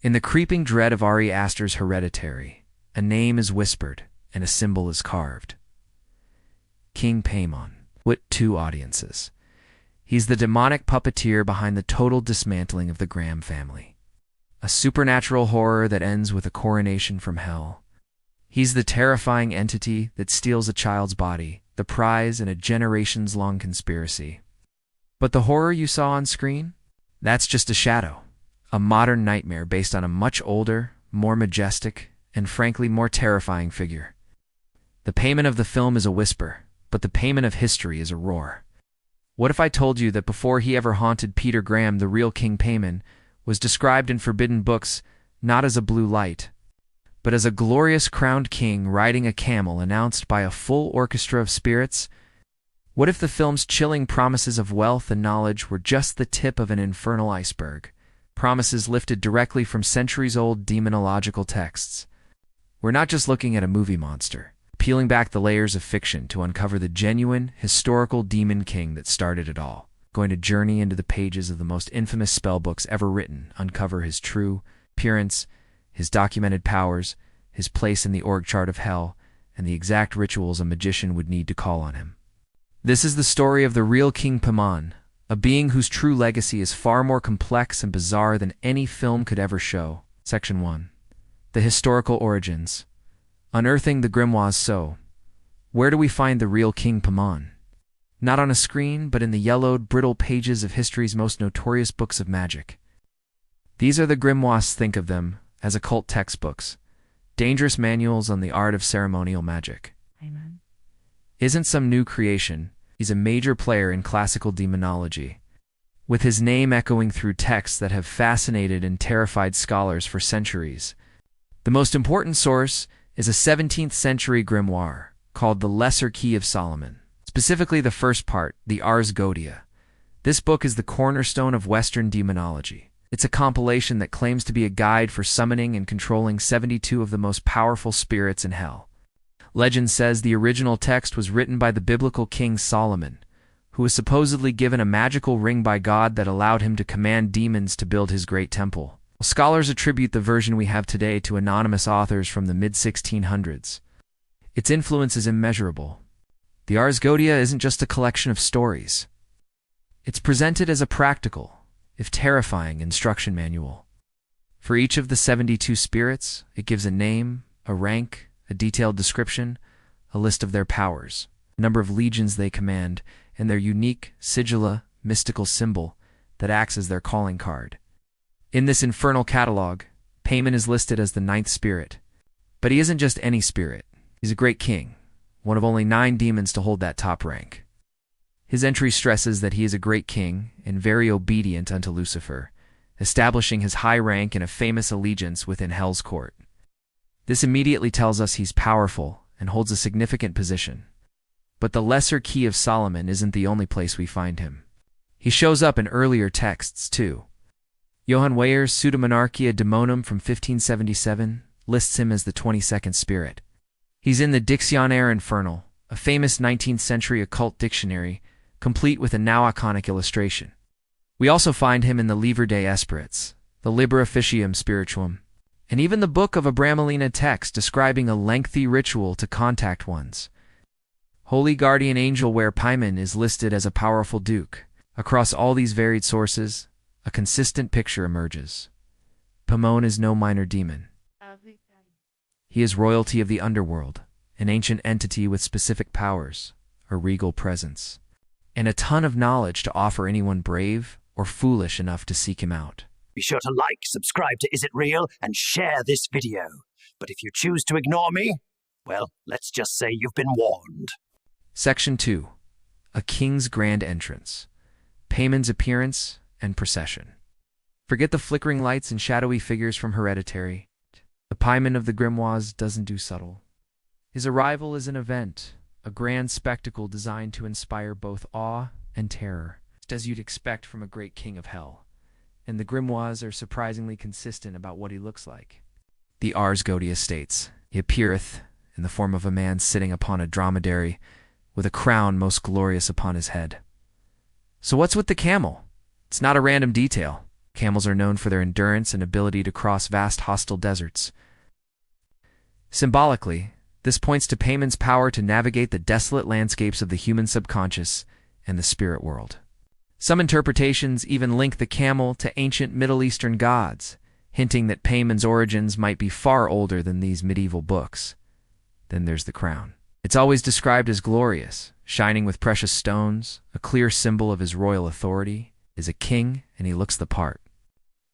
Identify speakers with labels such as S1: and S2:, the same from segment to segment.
S1: In the creeping dread of Ari Aster's Hereditary, a name is whispered and a symbol is carved. King Paimon. With two audiences. He's the demonic puppeteer behind the total dismantling of the Graham family. A supernatural horror that ends with a coronation from hell. He's the terrifying entity that steals a child's body, the prize in a generations-long conspiracy. But the horror you saw on screen? That's just a shadow. A modern nightmare based on a much older, more majestic, and frankly more terrifying figure. The Paimon of the film is a whisper, but the Paimon of history is a roar. What if I told you that before he ever haunted Peter Graham, the real King Paimon was described in forbidden books not as a blue light, but as a glorious crowned king riding a camel announced by a full orchestra of spirits? What if the film's chilling promises of wealth and knowledge were just the tip of an infernal iceberg? Promises lifted directly from centuries-old demonological texts. We're not just looking at a movie monster, peeling back the layers of fiction to uncover the genuine, historical demon king that started it all. Going to journey into the pages of the most infamous spellbooks ever written, uncover his true appearance, his documented powers, his place in the org chart of hell, and the exact rituals a magician would need to call on him. This is the story of the real King Paimon, a being whose true legacy is far more complex and bizarre than any film could ever show. Section 1. The Historical Origins. Unearthing the grimoires. So, where do we find the real King Paimon? Not on a screen, but in the yellowed, brittle pages of history's most notorious books of magic. These are the grimoires. Think of them as occult textbooks, dangerous manuals on the art of ceremonial magic.
S2: Amen.
S1: Isn't some new creation. He's a major player in classical demonology, with his name echoing through texts that have fascinated and terrified scholars for centuries. The most important source is a 17th century grimoire called the Lesser Key of Solomon, specifically the first part, the Ars Goetia. This book is the cornerstone of Western demonology. It's a compilation that claims to be a guide for summoning and controlling 72 of the most powerful spirits in hell. Legend says the original text was written by the biblical King Solomon, who was supposedly given a magical ring by God that allowed him to command demons to build his great temple. Scholars attribute the version we have today to anonymous authors from the mid-1600s. Its influence is immeasurable. The Ars Goetia isn't just a collection of stories. It's presented as a practical, if terrifying, instruction manual. For each of the 72 spirits, it gives a name, a rank, a detailed description, a list of their powers, a number of legions they command, and their unique sigilla, mystical symbol that acts as their calling card. In this infernal catalog, Paimon is listed as the 9th spirit. But he isn't just any spirit. He's a great king, one of only 9 demons to hold that top rank. His entry stresses that he is a great king and very obedient unto Lucifer, establishing his high rank and a famous allegiance within Hell's court. This immediately tells us he's powerful and holds a significant position. But the Lesser Key of Solomon isn't the only place we find him. He shows up in earlier texts, too. Johann Weyer's Pseudomonarchia Daemonum from 1577 lists him as the 22nd spirit. He's in the Dictionnaire Infernal, a famous 19th century occult dictionary, complete with a now iconic illustration. We also find him in the Livre des Esprits, the Liber Officium Spirituum, and even the Book of Abramelina text describing a lengthy ritual to contact ones. Holy Guardian Angel where Paimon is listed as a powerful duke. Across all these varied sources, a consistent picture emerges. Paimon is no minor demon. He is royalty of the underworld, an ancient entity with specific powers, a regal presence, and a ton of knowledge to offer anyone brave or foolish enough to seek him out.
S3: Be sure to like, subscribe to Is It Real, and share this video. But if you choose to ignore me, well, let's just say you've been warned.
S1: Section 2. A King's Grand Entrance. Paimon's Appearance and Procession. Forget the flickering lights and shadowy figures from Hereditary. The Paimon of the grimoires doesn't do subtle. His arrival is an event, a grand spectacle designed to inspire both awe and terror, just as you'd expect from a great king of hell. And the grimoires are surprisingly consistent about what he looks like. The Ars Goetia states, he appeareth in the form of a man sitting upon a dromedary, with a crown most glorious upon his head. So what's with the camel? It's not a random detail. Camels are known for their endurance and ability to cross vast hostile deserts. Symbolically, this points to Paimon's power to navigate the desolate landscapes of the human subconscious and the spirit world. Some interpretations even link the camel to ancient Middle Eastern gods, hinting that Paimon's origins might be far older than these medieval books. Then there's the crown. It's always described as glorious, shining with precious stones, a clear symbol of his royal authority, is a king, and he looks the part.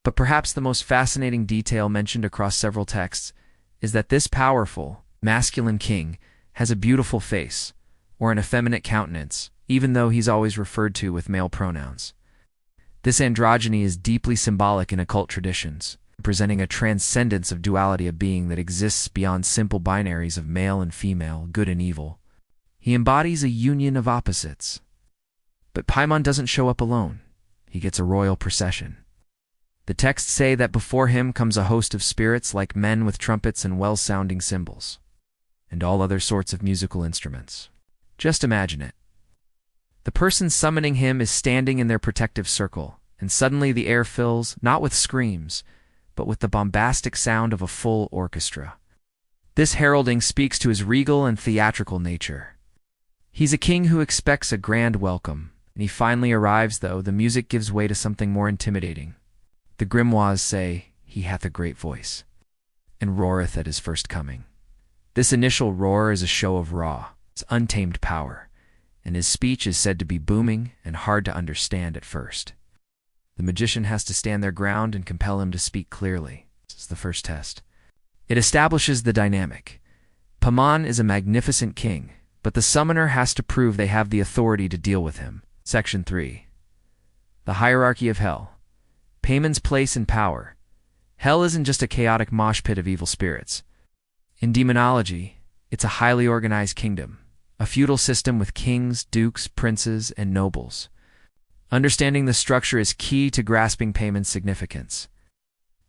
S1: But perhaps the most fascinating detail mentioned across several texts is that this powerful, masculine king has a beautiful face, or an effeminate countenance, even though he's always referred to with male pronouns. This androgyny is deeply symbolic in occult traditions, presenting a transcendence of duality of being that exists beyond simple binaries of male and female, good and evil. He embodies a union of opposites. But Paimon doesn't show up alone. He gets a royal procession. The texts say that before him comes a host of spirits like men with trumpets and well-sounding cymbals, and all other sorts of musical instruments. Just imagine it. The person summoning him is standing in their protective circle, and suddenly the air fills, not with screams, but with the bombastic sound of a full orchestra. This heralding speaks to his regal and theatrical nature. He's a king who expects a grand welcome, and he finally arrives, though the music gives way to something more intimidating. The grimoires say, "He hath a great voice, and roareth at his first coming." This initial roar is a show of raw, it's untamed power, and his speech is said to be booming and hard to understand at first. The magician has to stand their ground and compel him to speak clearly. This is the first test. It establishes the dynamic. Paimon is a magnificent king, but the summoner has to prove they have the authority to deal with him. Section 3. The hierarchy of hell. Paimon's place and power. Hell isn't just a chaotic mosh pit of evil spirits. In demonology, it's a highly organized kingdom, a feudal system with kings, dukes, princes, and nobles. Understanding the structure is key to grasping Paimon's significance.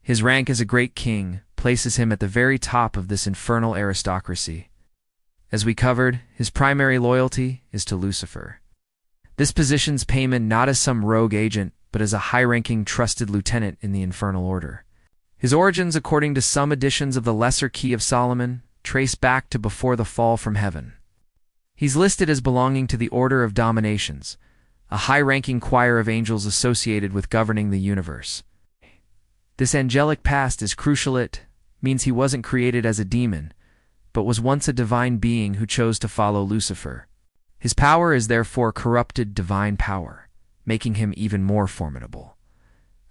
S1: His rank as a great king places him at the very top of this infernal aristocracy. As we covered, his primary loyalty is to Lucifer. This positions Paimon not as some rogue agent, but as a high-ranking trusted lieutenant in the infernal order. His origins, according to some editions of the Lesser Key of Solomon, trace back to before the fall from heaven. He's listed as belonging to the Order of Dominations, a high-ranking choir of angels associated with governing the universe. This angelic past is crucial. It means he wasn't created as a demon, but was once a divine being who chose to follow Lucifer. His power is therefore corrupted divine power, making him even more formidable.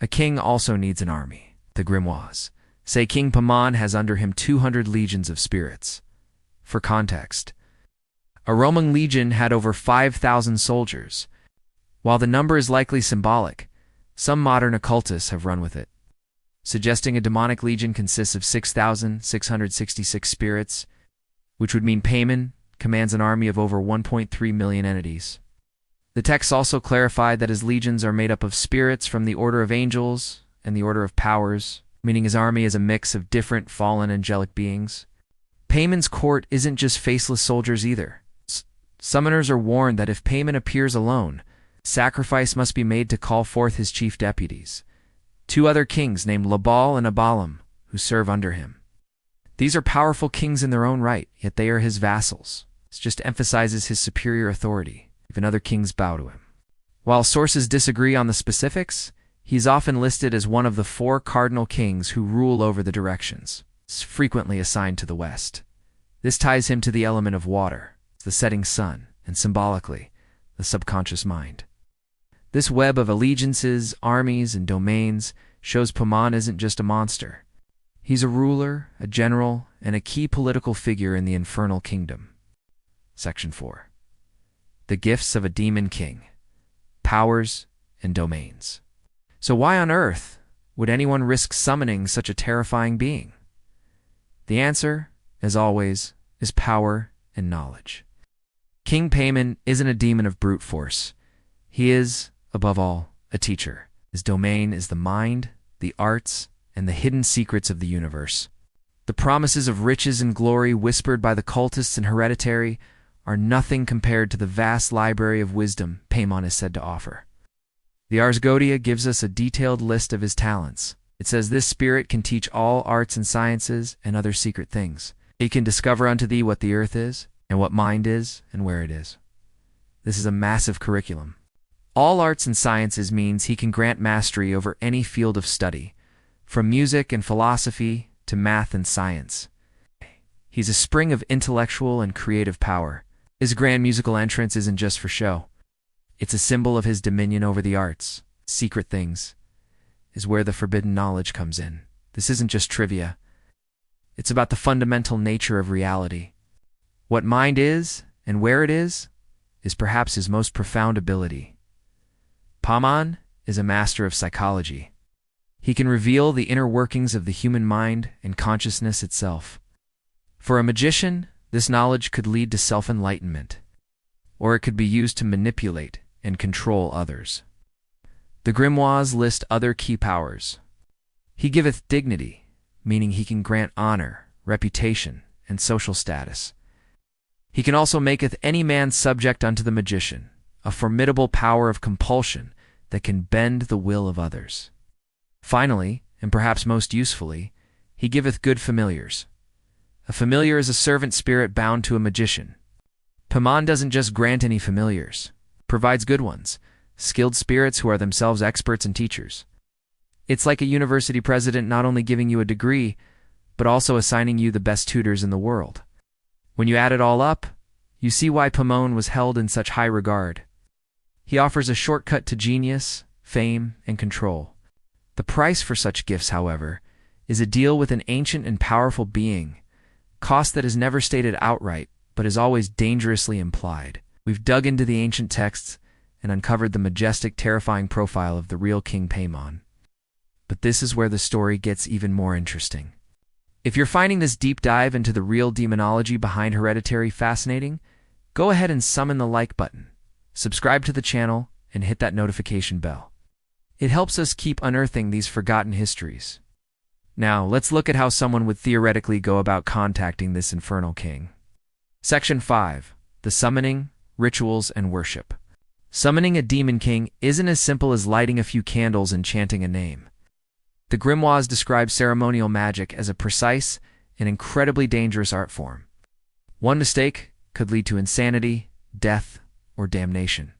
S1: A king also needs an army. The grimoires say King Paimon has under him 200 legions of spirits. For context, a Roman legion had over 5,000 soldiers. While the number is likely symbolic, some modern occultists have run with it, suggesting a demonic legion consists of 6,666 spirits, which would mean Paimon commands an army of over 1.3 million entities. The texts also clarified that his legions are made up of spirits from the Order of Angels and the Order of Powers, meaning his army is a mix of different fallen angelic beings. Paimon's court isn't just faceless soldiers either. Summoners are warned that if Paimon appears alone, sacrifice must be made to call forth his chief deputies, 2 other kings named Labal and Abalam, who serve under him. These are powerful kings in their own right, yet they are his vassals. This just emphasizes his superior authority. Even other kings bow to him. While sources disagree on the specifics, he's often listed as one of the 4 cardinal kings who rule over the directions, frequently assigned to the west. This ties him to the element of water, the setting sun, and symbolically, the subconscious mind. This web of allegiances, armies, and domains shows Paimon isn't just a monster. He's a ruler, a general, and a key political figure in the infernal kingdom. Section 4. The gifts of a demon king. Powers and domains. So why on earth would anyone risk summoning such a terrifying being? The answer, as always, is power and knowledge. King Paimon isn't a demon of brute force. He is, above all, a teacher. His domain is the mind, the arts, and the hidden secrets of the universe. The promises of riches and glory whispered by the cultists in Hereditary are nothing compared to the vast library of wisdom Paimon is said to offer. The Ars Goetia gives us a detailed list of his talents. It says this spirit can teach all arts and sciences and other secret things. He can discover unto thee what the earth is, and what mind is, and where it is. This is a massive curriculum. All arts and sciences means he can grant mastery over any field of study, from music and philosophy to math and science. He's a spring of intellectual and creative power. His grand musical entrance isn't just for show. It's a symbol of his dominion over the arts. Secret things is where the forbidden knowledge comes in. This isn't just trivia. It's about the fundamental nature of reality. What mind is and where it is perhaps his most profound ability. Paimon is a master of psychology. He can reveal the inner workings of the human mind and consciousness itself. For a magician, this knowledge could lead to self-enlightenment, or it could be used to manipulate and control others. The grimoires list other key powers. He giveth dignity, meaning he can grant honor, reputation, and social status. He can also maketh any man subject unto the magician, a formidable power of compulsion that can bend the will of others. Finally, and perhaps most usefully, he giveth good familiars. A familiar is a servant spirit bound to a magician. Paimon doesn't just grant any familiars, provides good ones, skilled spirits who are themselves experts and teachers. It's like a university president not only giving you a degree, but also assigning you the best tutors in the world. When you add it all up, you see why Paimon was held in such high regard. He offers a shortcut to genius, fame, and control. The price for such gifts, however, is a deal with an ancient and powerful being, cost that is never stated outright, but is always dangerously implied. We've dug into the ancient texts and uncovered the majestic, terrifying profile of the real King Paimon. But this is where the story gets even more interesting. If you're finding this deep dive into the real demonology behind Hereditary fascinating, go ahead and summon the like button, subscribe to the channel, and hit that notification bell. It helps us keep unearthing these forgotten histories. Now, let's look at how someone would theoretically go about contacting this infernal king. Section 5. The Summoning, Rituals, and Worship. Summoning a demon king isn't as simple as lighting a few candles and chanting a name. The grimoires describe ceremonial magic as a precise and incredibly dangerous art form. One mistake could lead to insanity, death, or damnation.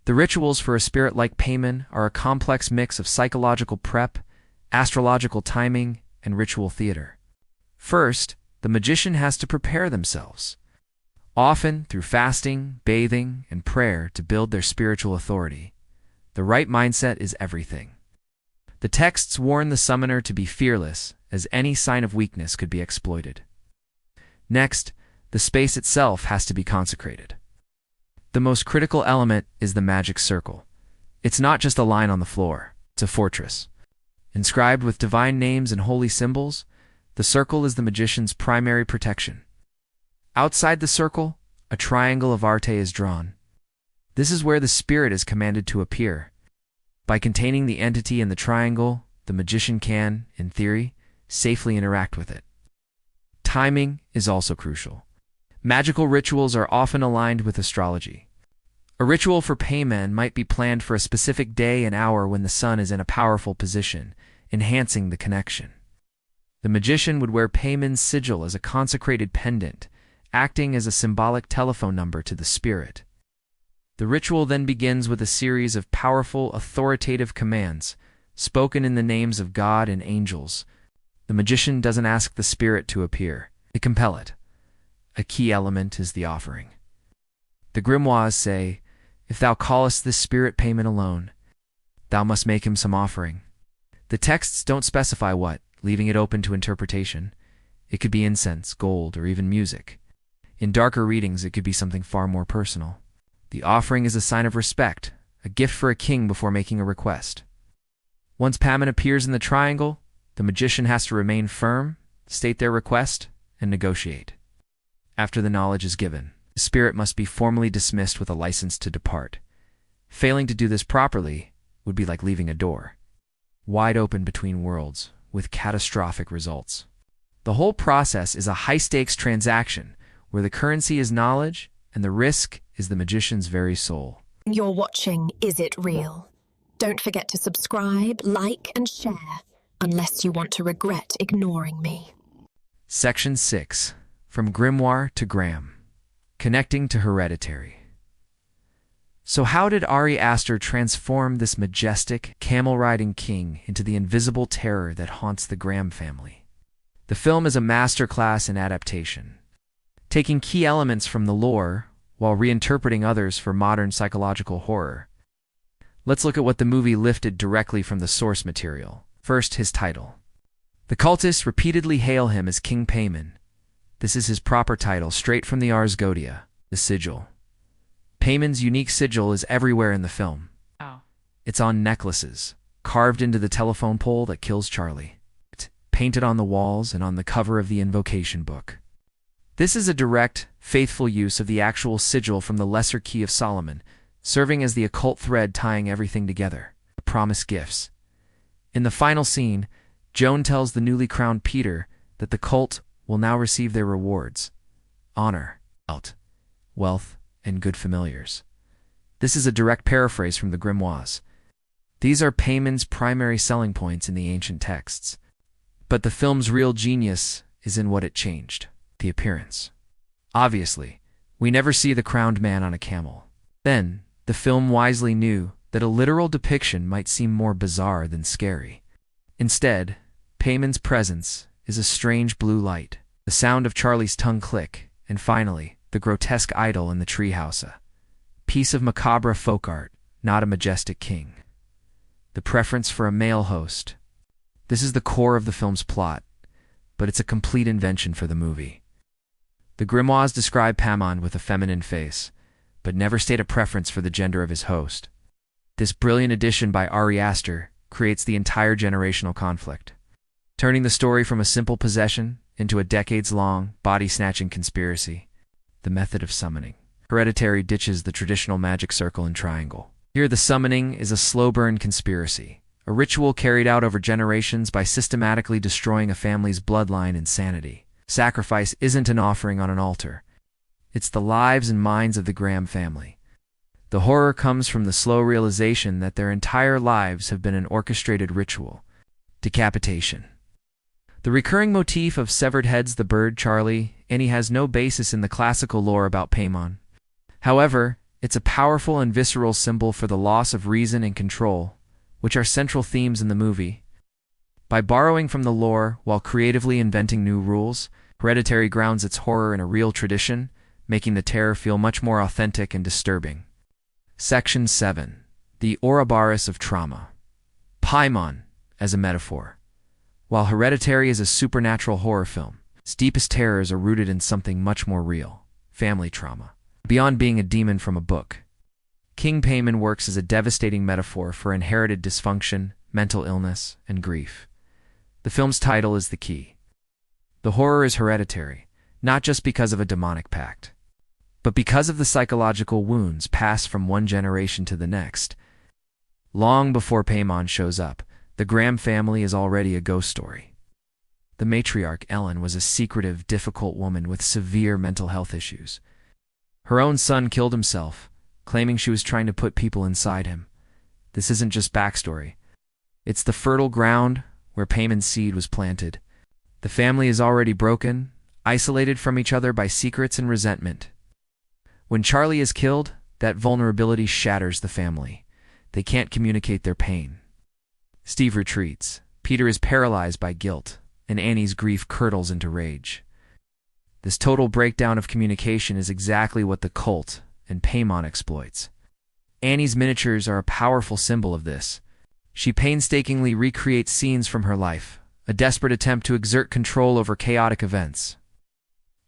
S1: The rituals for a spirit like Paimon are a complex mix of psychological prep, astrological timing, and ritual theater. First, the magician has to prepare themselves, often through fasting, bathing, and prayer to build their spiritual authority. The right mindset is everything. The texts warn the summoner to be fearless, as any sign of weakness could be exploited. Next, the space itself has to be consecrated. The most critical element is the magic circle. It's not just a line on the floor, it's a fortress. Inscribed with divine names and holy symbols, the circle is the magician's primary protection. Outside the circle, a triangle of arte is drawn. This is where the spirit is commanded to appear. By containing the entity in the triangle, the magician can, in theory, safely interact with it. Timing is also crucial. Magical rituals are often aligned with astrology. A ritual for Paimon might be planned for a specific day and hour when the sun is in a powerful position, enhancing the connection. The magician would wear Paimon's sigil as a consecrated pendant, acting as a symbolic telephone number to the spirit. The ritual then begins with a series of powerful, authoritative commands, spoken in the names of God and angels. The magician doesn't ask the spirit to appear, they compel it. A key element is the offering. The grimoires say, "If thou callest this spirit Paimon alone, thou must make him some offering." The texts don't specify what, leaving it open to interpretation. It could be incense, gold, or even music. In darker readings, it could be something far more personal. The offering is a sign of respect, a gift for a king before making a request. Once Paimon appears in the triangle, the magician has to remain firm, state their request, and negotiate. After the knowledge is given, the spirit must be formally dismissed with a license to depart. Failing to do this properly would be like leaving a door wide open between worlds, with catastrophic results. The whole process is a high-stakes transaction where the currency is knowledge and the risk is the magician's very soul.
S2: You're watching Is It Real? Don't forget to subscribe, like, and share, unless you want to regret ignoring me.
S1: Section 6. From Grimoire to Graham. Connecting to Hereditary. So how did Ari Aster transform this majestic, camel-riding king into the invisible terror that haunts the Graham family? The film is a masterclass in adaptation, taking key elements from the lore while reinterpreting others for modern psychological horror. Let's look at what the movie lifted directly from the source material. First, his title. The cultists repeatedly hail him as King Paimon. This is his proper title, straight from the Ars Goetia, the sigil. Paimon's unique sigil is everywhere in the film. It's on necklaces, carved into the telephone pole that kills Charlie, painted on the walls and on the cover of the invocation book. This is a direct, faithful use of the actual sigil from the Lesser Key of Solomon, serving as the occult thread tying everything together, the promised gifts. In the final scene, Joan tells the newly crowned Peter that the cult will now receive their rewards: honor, wealth, and good familiars. This is a direct paraphrase from the grimoires. These are Paimon's primary selling points in the ancient texts. But the film's real genius is in what it changed: the appearance. Obviously, we never see the crowned man on a camel. Then, the film wisely knew that a literal depiction might seem more bizarre than scary. Instead, Paimon's presence is a strange blue light, the sound of Charlie's tongue click, and finally, the grotesque idol in the treehouse, a piece of macabre folk art, not a majestic king. The preference for a male host. This is the core of the film's plot, but it's a complete invention for the movie. The grimoires describe Paimon with a feminine face, but never state a preference for the gender of his host. This brilliant addition by Ari Aster creates the entire generational conflict, turning the story from a simple possession into a decades-long, body-snatching conspiracy. The method of summoning. Hereditary ditches the traditional magic circle and triangle. Here, the summoning is a slow-burn conspiracy, a ritual carried out over generations by systematically destroying a family's bloodline and sanity. Sacrifice isn't an offering on an altar. It's the lives and minds of the Graham family. The horror comes from the slow realization that their entire lives have been an orchestrated ritual. Decapitation. The recurring motif of severed heads, the bird Charlie, Annie, has no basis in the classical lore about Paimon. However, it's a powerful and visceral symbol for the loss of reason and control, which are central themes in the movie. By borrowing from the lore while creatively inventing new rules, Hereditary grounds its horror in a real tradition, making the terror feel much more authentic and disturbing. Section 7. The Ouroboros of Trauma. Paimon as a metaphor. While Hereditary is a supernatural horror film, its deepest terrors are rooted in something much more real: family trauma. Beyond being a demon from a book, King Paimon works as a devastating metaphor for inherited dysfunction, mental illness, and grief. The film's title is the key. The horror is hereditary, not just because of a demonic pact, but because of the psychological wounds passed from one generation to the next. Long before Paimon shows up, the Graham family is already a ghost story. The matriarch, Ellen, was a secretive, difficult woman with severe mental health issues. Her own son killed himself, claiming she was trying to put people inside him. This isn't just backstory. It's the fertile ground where Paimon's seed was planted. The family is already broken, isolated from each other by secrets and resentment. When Charlie is killed, that vulnerability shatters the family. They can't communicate their pain. Steve retreats. Peter is paralyzed by guilt, and Annie's grief curdles into rage. This total breakdown of communication is exactly what the cult and Paimon exploits. Annie's miniatures are a powerful symbol of this. She painstakingly recreates scenes from her life, a desperate attempt to exert control over chaotic events.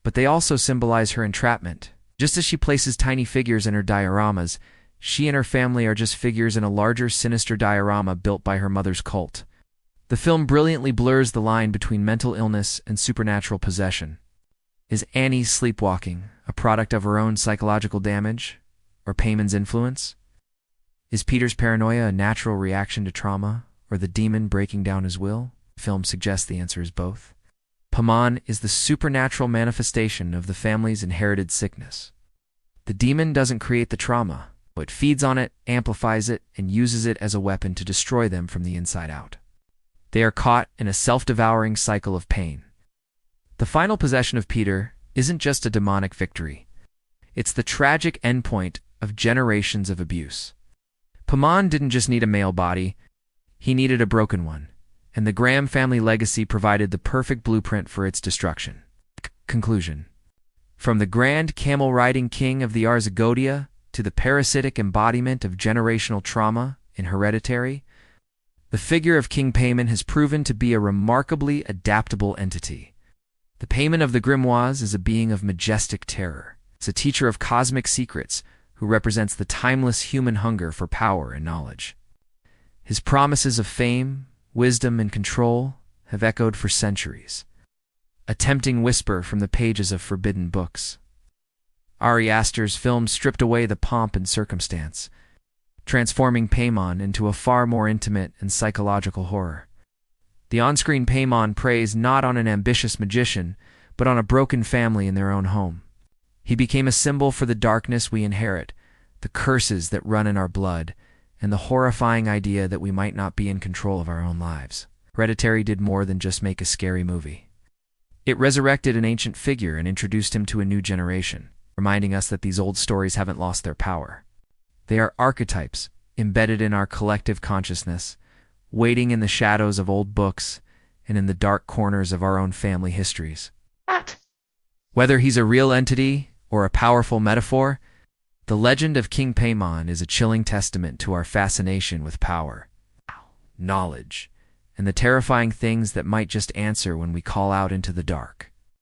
S1: But they also symbolize her entrapment. Just as she places tiny figures in her dioramas, she and her family are just figures in a larger, sinister diorama built by her mother's cult. The film brilliantly blurs the line between mental illness and supernatural possession. Is Annie's sleepwalking a product of her own psychological damage, or Paimon's influence? Is Peter's paranoia a natural reaction to trauma, or the demon breaking down his will? The film suggests the answer is both. Paimon is the supernatural manifestation of the family's inherited sickness. The demon doesn't create the trauma. It feeds on it, amplifies it, and uses it as a weapon to destroy them from the inside out. They are caught in a self-devouring cycle of pain. The final possession of Peter isn't just a demonic victory. It's the tragic endpoint of generations of abuse. Paimon didn't just need a male body, he needed a broken one, and the Graham family legacy provided the perfect blueprint for its destruction. Conclusion. From the grand camel-riding king of the Arzagodia to the parasitic embodiment of generational trauma in Hereditary, the figure of King Paimon has proven to be a remarkably adaptable entity. The Paimon of the Grimoires is a being of majestic terror. It's a teacher of cosmic secrets who represents the timeless human hunger for power and knowledge. His promises of fame, wisdom, and control have echoed for centuries, a tempting whisper from the pages of forbidden books. Ari Aster's film stripped away the pomp and circumstance, transforming Paimon into a far more intimate and psychological horror. The on-screen Paimon preys not on an ambitious magician, but on a broken family in their own home. He became a symbol for the darkness we inherit, the curses that run in our blood, and the horrifying idea that we might not be in control of our own lives. Hereditary did more than just make a scary movie. It resurrected an ancient figure and introduced him to a new generation, reminding us that these old stories haven't lost their power. They are archetypes embedded in our collective consciousness, waiting in the shadows of old books and in the dark corners of our own family histories. Whether he's a real entity or a powerful metaphor, the legend of King Paimon is a chilling testament to our fascination with power, knowledge, and the terrifying things that might just answer when we call out into the dark.